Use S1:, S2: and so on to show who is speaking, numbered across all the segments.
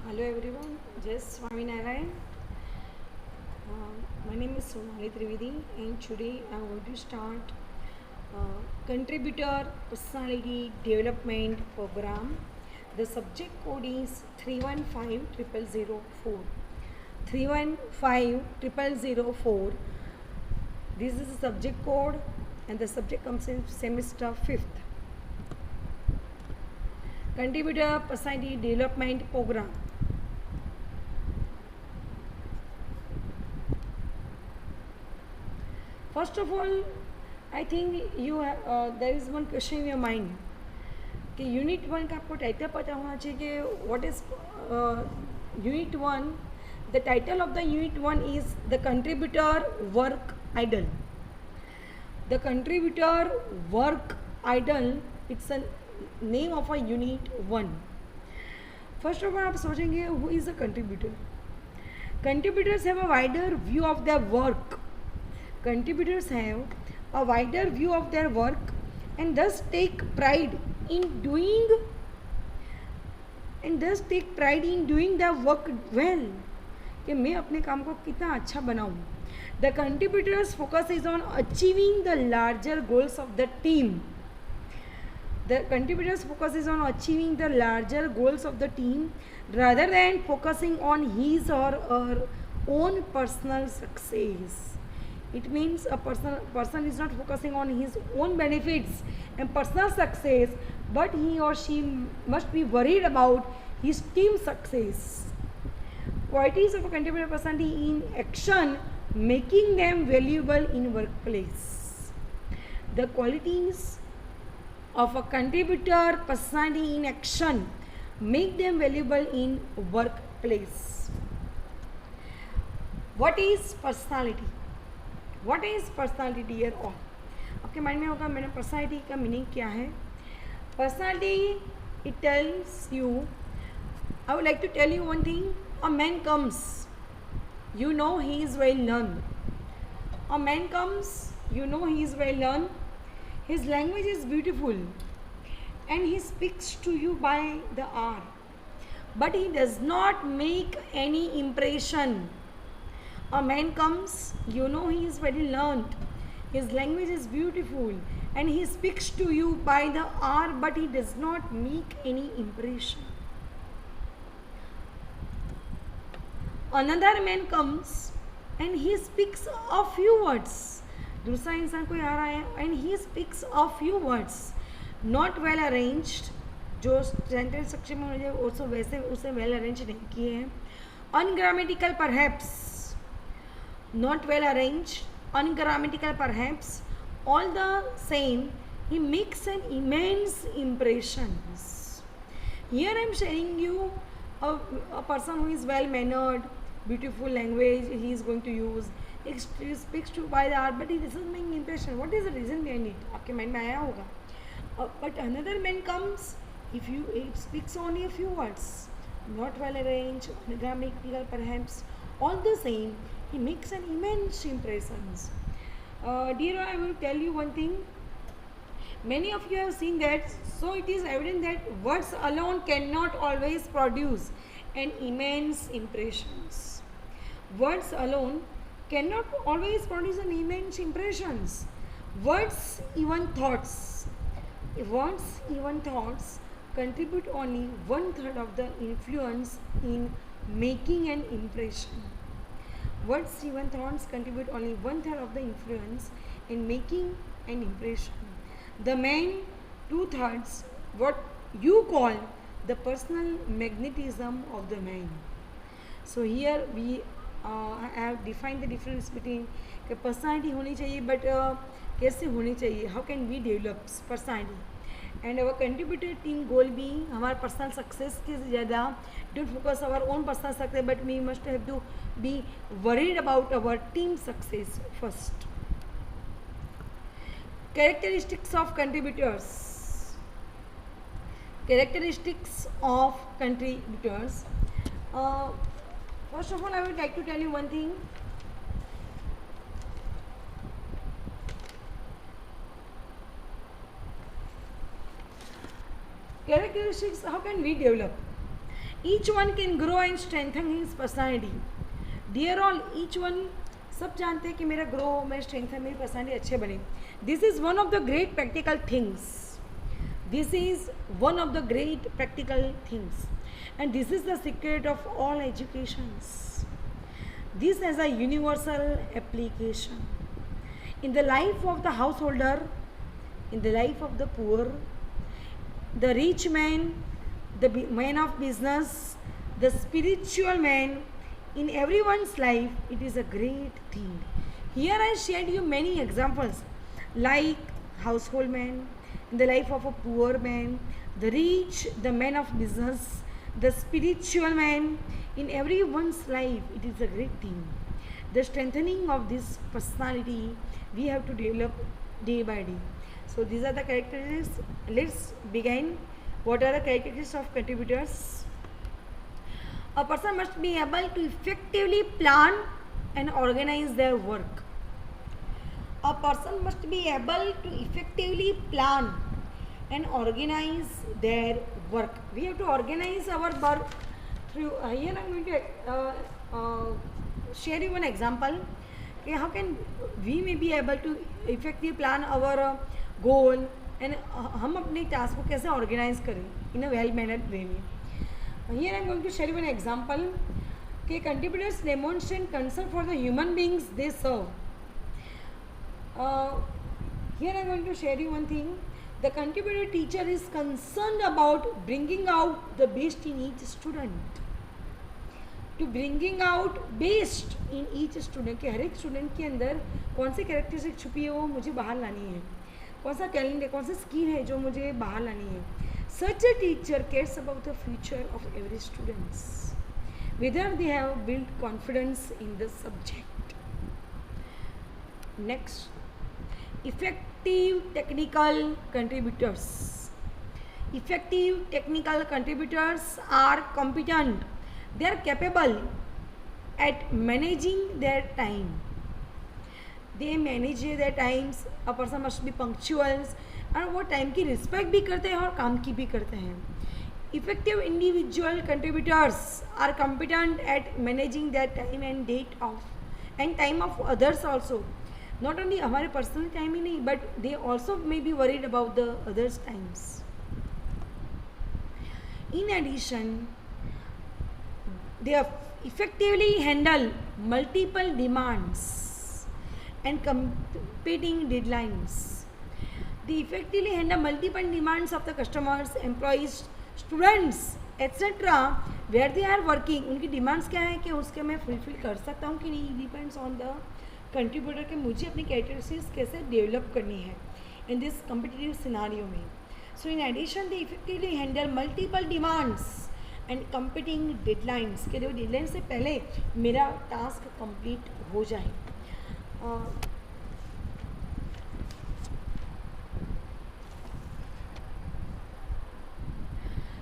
S1: Hello everyone, Jai Swaminarayan. My name is Sonali Trivedi and today I want to start contributor personality development program. The subject code is 3150004. 3150004. This is the subject code and the subject comes in semester 5th. Contributor personality development program. First of all, I think there is one question in your mind कि unit one का आपको title पता होना चाहिए कि what is unit one. The title of the unit one is the contributor work ideal. The contributor work ideal, it's a name of a unit one. First of all आप सोचेंगे who is a contributor. Contributors have a wider view of their work. Contributors have a wider view of their work and thus take pride in doing their work well. कि मैं अपने काम को कितना अच्छा बनाऊं. The contributors focus is on achieving the larger goals of the team. The contributors focus is on achieving the larger goals of the team rather than focusing on his or her own personal success. It means a person is not focusing on his own benefits and personal success, but he or she must be worried about his team success. Qualities of a contributor personality in action, making them valuable in workplace. The qualities of a contributor personality in action make them valuable in workplace. What is personality? What is personality, dear all? आपके mind में होगा madam personality का meaning क्या है. Personality, it tells you, I would like to tell you one thing. A man comes, you know he is well learned. A man comes, you know he is well learned. His language is beautiful and he speaks to you by the hour, but he does not make any impression. A man comes, you know he is very learned, his language is beautiful and he speaks to you by the hour, but he does not make any impression. Another man comes and he speaks a few words. दूसरा इंसान कोई आ रहा है and he speaks a few words, not well arranged. जो sentence structure में मुझे उसे well arrange नहीं किए हैं. अनग्रामेटिकल perhaps, not well arranged, ungrammatical perhaps, all the same he makes an immense impressions. Here I am sharing you a person who is well mannered, beautiful language he is going to use, he speaks to by the hour, but he doesn't make impression. What is the reason behind it? आपके mind में आया होगा. But another man comes, if he speaks only a few words, not well arranged, ungrammatical perhaps, all the same he makes an immense impressions. Dear, I will tell you one thing. Many of you have seen that, so it is evident that words alone cannot always produce an immense impressions. Words alone cannot always produce an immense impressions. Words, even thoughts contribute only 1/3 of the influence in making an impression. Words, even thoughts contribute only 1/3 of the influence in making an impression. The main 2/3, what you call the personal magnetism of the man. So here we have defined the difference between कि personality होनी चाहिए, but कैसे होनी चाहिए, how can we develop personality. And our contributor team goal भी हमारे personal success के ज़्यादा don't focus our own personal success, but we must have to be worried about our team success first. Characteristics of contributors. Characteristics of contributors. First of all, I would like to tell you one thing. Characteristics, how can we develop? Each one can grow and strengthen his personality. Dear all, each one सब जानते हैं कि मेरा grow हो, मैं strengthen, मेरी personality अच्छे बने. This is one of the great practical things. This is one of the great practical things and this is the secret of all educations. This has a universal application in the life of the householder, in the life of the poor, the rich man, the man of business, the spiritual man. In everyone's life it is a great thing. Here I shared you many examples like household man, in the life of a poor man, the rich, the man of business, the spiritual man. In everyone's life it is a great thing. The strengthening of this personality we have to develop day by day. So these are the characteristics. Let's begin. What are the characteristics of contributors? A person must be able to effectively plan and organize their work. A person must be able to effectively plan and organize their work. We have to organize our work through here I am going to share you one example. Okay, how can we may be able to effectively plan our goal and हम अपने task को कैसे organise करें इन a well mannered वे में. Here I am going to share you an example. Okay, contributors demonstrate concern for the human beings they serve. Here I am going to share you one thing. The contributor teacher is concerned about bringing out the best in each student. To bringing out best in each student, कि हर एक student के अंदर कौन सी characteristic छुपी है वो मुझे बाहर लानी है, कौन सा टैलेंट है, कौन सा स्किल है जो मुझे बाहर लानी है. Such a teacher cares about the future of every students, whether they have built confidence in the subject. Next, effective technical contributors. Effective technical contributors are competent. They are capable at managing their time. They manage their times. A person must be punctual और वो time की respect भी करते हैं और काम की भी करते हैं. Effective individual contributors are competent at managing their time and date of and time of others also. Not only हमारे पर्सनल टाइम ही नहीं but they also may be worried about the others times. In addition they effectively handle multiple demands and competing deadlines. They effectively handle multiple demands of the customers, employees, students, etc. where they are working. उनकी demands क्या है कि उसके मैं fulfill कर सकता हूँ कि नहीं, depends on the contributor कि मुझे अपनी characteristics कैसे develop करनी है in this competitive scenario में. So in addition they effectively handle multiple demands and competing deadlines के जो डेडलाइन से पहले मेरा टास्क कंप्लीट हो जाए.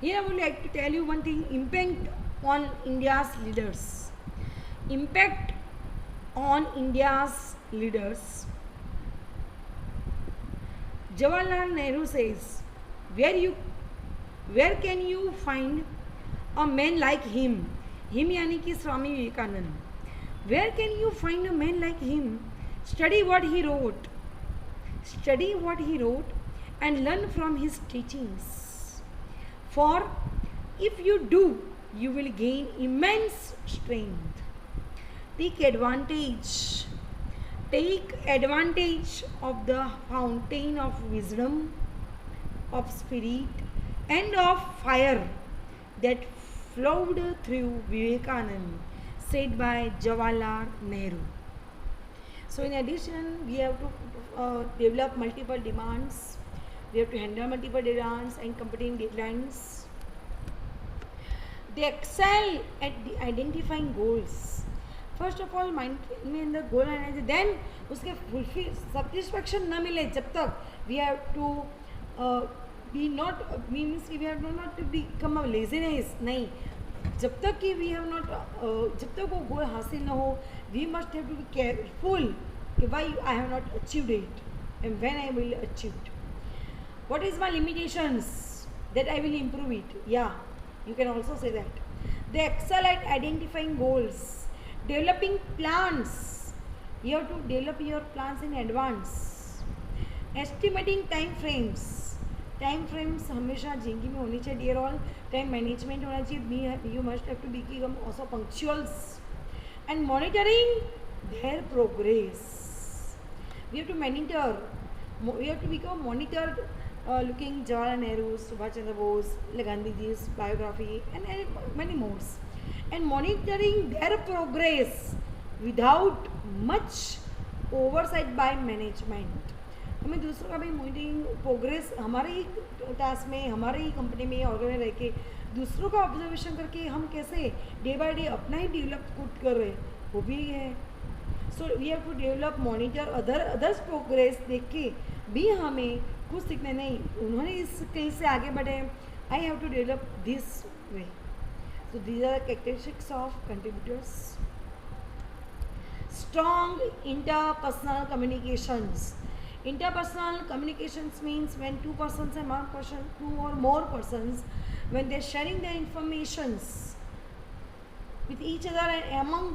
S1: Here I would like to tell you one thing. Impact on India's leaders. Impact on India's leaders. Jawaharlal Nehru says, where can you find a man like him? Him यानी कि Swami Vivekananda. Where can you find a man like him? Study what he wrote. Study what he wrote and learn from his teachings. For if you do, you will gain immense strength. Take advantage of the fountain of wisdom, of spirit, and of fire that flowed through Vivekanand, said by Jawaharlal Nehru. So in addition, we have to develop multiple demands. We have to handle multiple demands and competing deadlines. They excel at identifying goals. First of all, mind में अंदर goal आना चाहिए. Then उसके fulfill satisfaction न मिले जब तक we have to be not means we have not to become a laziness. नहीं, जब तक कि we have not जब तक वो गोल हासिल ना हो, we must have to be careful कि why I have not achieved it and when I will achieve it. What is my limitations that I will improve it? Yeah, you can also say that. They excel at identifying goals, developing plans. You have to develop your plans in advance. Estimating time frames. Time frames हमेशा जिंदगी में होनी चाहिए dear all. Time management होना चाहिए. You must have to become also punctuals and monitoring their progress. We have to monitor. We have to become monitor looking Jawaharlal Nehru, Subhash Chandra Bose, Gandhi ji's biography and many more, and monitoring their progress without much oversight by management. हमें दूसरों का भी monitoring progress हमारे ही task में, हमारे ही company में organise रह के दूसरों का ऑब्जर्वेशन करके हम कैसे डे बाय डे अपना ही डेवलप खुद कर रहे हैं, वो भी है. So we have to develop monitor others progress. देख के भी हमें कुछ सीखने नहीं, उन्होंने इस स्किल से आगे बढ़े. I have to develop this way. So these are characteristics of contributors. Strong interpersonal communications. Interpersonal communications means when two persons and one person, two or more persons, when they are sharing their informations with each other and among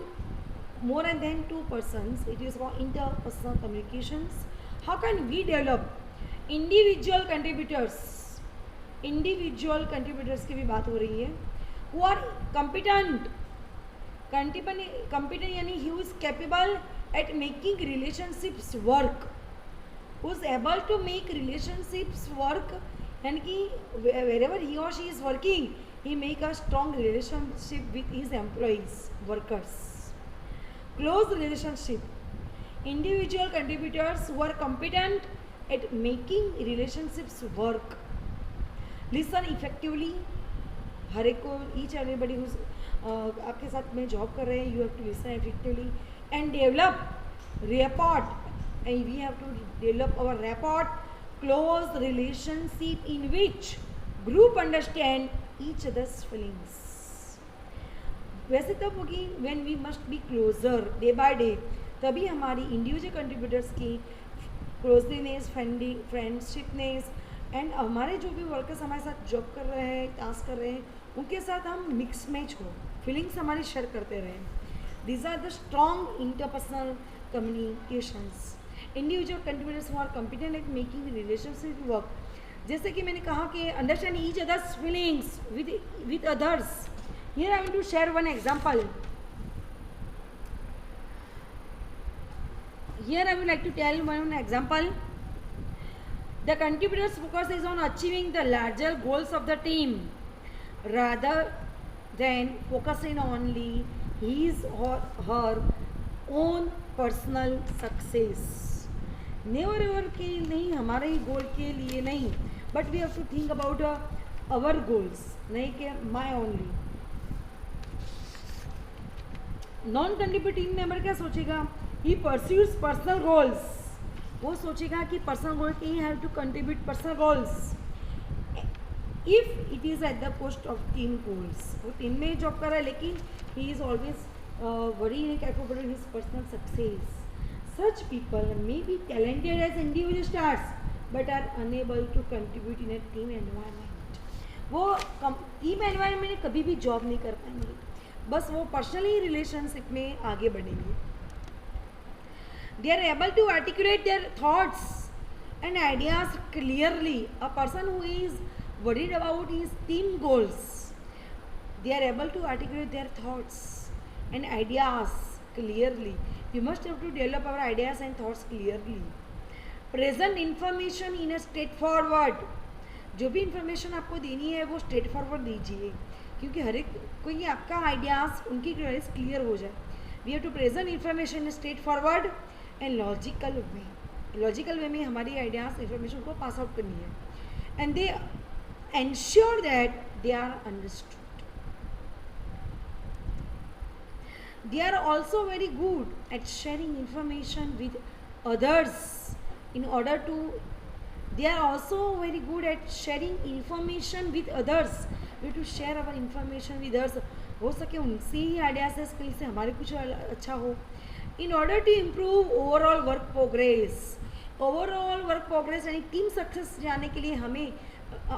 S1: more than two persons, it is called interpersonal communications. How can we develop individual contributors? Individual contributors की भी बात हो रही है. Who are competent. Competent यानी he is capable at making relationships work. Who is able to make relationships work, and wherever he or she is working, he make a strong relationship with his employees, workers. Close relationship. Individual contributors who are competent at making relationships work. Listen effectively. हर एक को each and everybody who's आपके साथ में job कर रहे हैं, you have to listen effectively and develop rapport. And we have to develop our rapport, close relationship in which group understand each other's feelings. वैसे तब होगी when we must be closer day by day. तभी हमारी individual contributors की closeness, friendshipness and हमारे जो भी workers हमारे साथ जॉब कर रहे हैं, टास्क कर रहे हैं, उनके साथ हम मिक्स मैच हो, फीलिंग्स हमारी शेयर करते रहें. These are the strong interpersonal communications. Individual contributors who are competent at making the relationship work. जैसे कि मैंने कहा कि understand each other's feelings with others. Here I want to share one example. Here I would like to tell one example. The contributors focus is on achieving the larger goals of the team rather than focusing only his or her own personal success. Never ever के नहीं, हमारे ही goal के लिए नहीं, but we have to think about our goals, नहीं कि my only. Non contributing member क्या सोचेगा? He pursues personal goals. वो सोचेगा कि पर्सनल गोल के he have to contribute personal goals if it is at the cost of team goals. वो team में जॉब कर रहा है लेकिन he is always very capable his personal success. Such people may be talented as individual stars but are unable to contribute in a team environment. वो team environment में कभी भी जॉब नहीं कर पाएंगे, बस वो पर्सनली रिलेशनशिप में आगे बढ़ेंगे. They are able to articulate their thoughts and ideas clearly. A person who is worried about his team goals, they are able to articulate their thoughts and ideas clearly. We must have to develop our ideas and thoughts clearly. Present information in a straightforward. जो भी information आपको देनी है वो straight forward दीजिए, क्योंकि हर एक कोई आपका आइडियाज़ उनकी क्लियर हो जाए. We have to present information in straightforward and logical way. Logical way में हमारी आइडियाज़ इंफॉर्मेशन को पास आउट करनी है and they ensure that they are understood. They are also very good at sharing information with others. They are also very good at sharing information with others. We have to share our information with others. हो सके उनसे ही idea से skill से हमारे कुछ अच्छा हो. In order to improve overall work progress. Overall work progress यानी टीम सक्सेस जाने के लिए हमें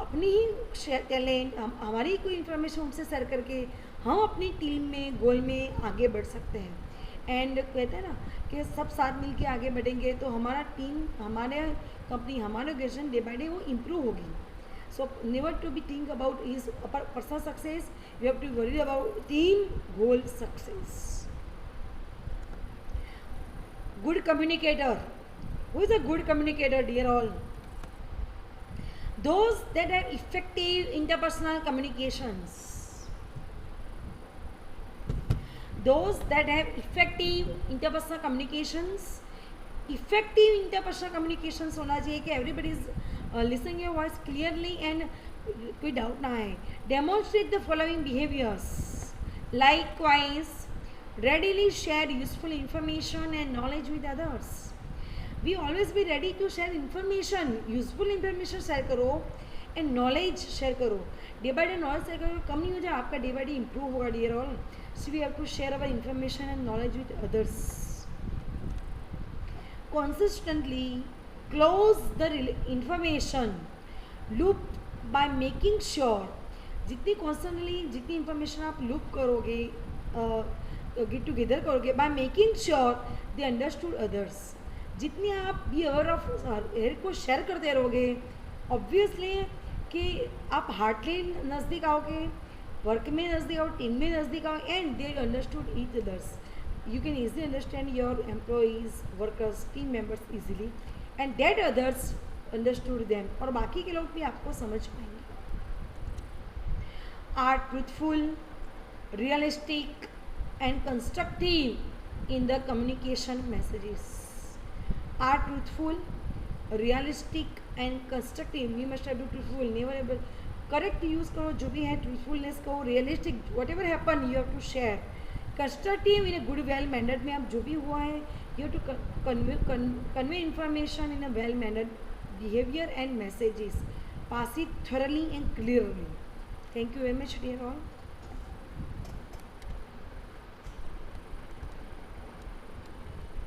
S1: अपनी ही टैलेंट, हमारी कोई इन्फॉर्मेशन उनसे शेयर करके हम अपनी टीम में गोल में आगे बढ़ सकते हैं। एंड कहते हैं ना कि सब साथ मिल के आगे बढ़ेंगे तो हमारा टीम, हमारे कंपनी, हमारा ऑर्गेनाइजेशन डे बाय डे वो इम्प्रूव होगी। So never to be think about his personal success, you have to worry about team goal success. Good communicator. Who is a good communicator, dear all? Those that have effective interpersonal communications. Those that have effective interpersonal communications. Effective interpersonal communications होना चाहिए कि everybody is listening your voice clearly and कोई doubt ना आए. Demonstrate the following behaviors. Likewise, readily share useful information and knowledge with others. We always be ready to share information, useful information share करो and knowledge share करो. Day by day knowledge share करो, कम नहीं हो जाए, आपका day by day improve होगा dear all. So we have to share our information and knowledge with others. Consistently close the information loop by making sure जितनी constantly जितनी information आप loop करोगे, गेट टुगेदर करोगे, by making sure they understood others, जितनी आप be aware of hair को share करते रहोगे, ऑब्वियसली कि आप हार्डली नज़दीक आओगे, वर्क में नज़दीक आओ, टीम में नज़दीक आओ, and they understood each others. You can easily understand your employees, workers, team members easily, and that others understood them. और बाकी के लोग भी आपको समझ पाएंगे. Are truthful, realistic, and constructive in the communication messages. Are truthful, realistic, and constructive. We must have to truthful. Never ever correct use करो जो भी है, truthfulness करो, realistic. Whatever happen, you have to share. Constructive in a good well mannered में आप जो भी हुआ है, you have to convey information in a well mannered behavior and messages. Pass it thoroughly and clearly. Thank you very much, dear all.